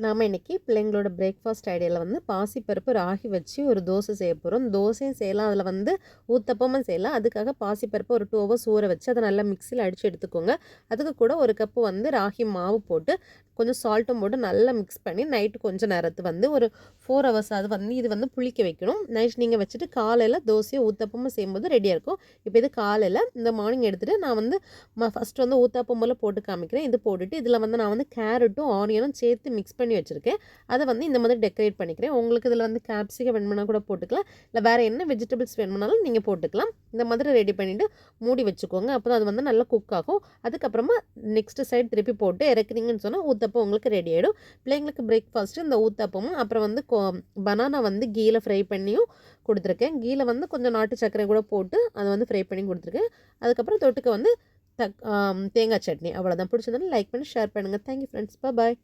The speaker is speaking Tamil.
நாம் இன்றைக்கி பிள்ளைங்களோட பிரேக்ஃபாஸ்ட் ஐடியாவில் வந்து பாசிப்பருப்பு ராகி வச்சு ஒரு தோசை செய்ய போகிறோம். தோசையும் செய்யலாம், அதில் வந்து ஊத்தப்பமும் செய்யலாம். அதுக்காக பாசிப்பருப்பு ஒரு 2 ஹவர்ஸ் ஊற வச்சு அதை நல்லா மிக்சியில் அடித்து எடுத்துக்கோங்க. அதுக்கு கூட ஒரு கப்பு வந்து ராகி மாவு போட்டு கொஞ்சம் சால்ட்டும் போட்டு நல்லா மிக்ஸ் பண்ணி நைட்டு கொஞ்சம் நேரத்து வந்து ஒரு 4 ஹவர்ஸ் அது வந்து இது வந்து புளிக்க வைக்கணும். நைட் நீங்கள் வச்சுட்டு காலையில் தோசையை ஊத்தப்பமும் செய்யும்போது ரெடியாக இருக்கும். இப்போ இது காலையில் இந்த மார்னிங் எடுத்துகிட்டு நான் வந்து ஃபஸ்ட்டு வந்து ஊத்தாப்பம் போல் போட்டு காமிக்கிறேன். இது போட்டுட்டு இதில் வந்து நான் வந்து கேரட்டும் ஆனியனும் சேர்த்து மிக்ஸ் பண்ணி வச்சுருக்கேன். அதை வந்து இந்த மாதிரி டெக்கரேட் பண்ணிக்கிறேன். உங்களுக்கு இதில் வந்து கேப்சிகம் வேணும்னா கூட போட்டுக்கலாம், இல்லை வேறு என்ன வெஜிடபிள்ஸ் வேணும்னாலும் நீங்கள் போட்டுக்கலாம். இந்த மாதிரி ரெடி பண்ணிவிட்டு மூடி வச்சுக்கோங்க. அப்போ தான் அது வந்து நல்லா குக் ஆகும். அதுக்கப்புறமா நெக்ஸ்ட்டு சைடு திருப்பி போட்டு இறக்குறீங்கன்னு சொன்னால் ஊத்தப்பம் உங்களுக்கு ரெடி ஆகிடும். பிள்ளைங்களுக்கு பிரேக்ஃபாஸ்ட்டு இந்த ஊத்தப்பமும் அப்புறம் வந்து பனானா வந்து கீல ஃப்ரை பண்ணியும் கொடுத்துருக்கேன். கீல வந்து கொஞ்சம் நாட்டு சர்க்கரை கூட போட்டு அதை வந்து ஃப்ரை பண்ணி கொடுத்துருக்கேன். அதுக்கப்புறம் தொட்டுக்க வந்து தேங்காய் சட்னி. அவ்வளோதான். பிடிச்சதுன்னு லைக் பண்ணி ஷேர் பண்ணுங்கள். Thank you friends. பாய்.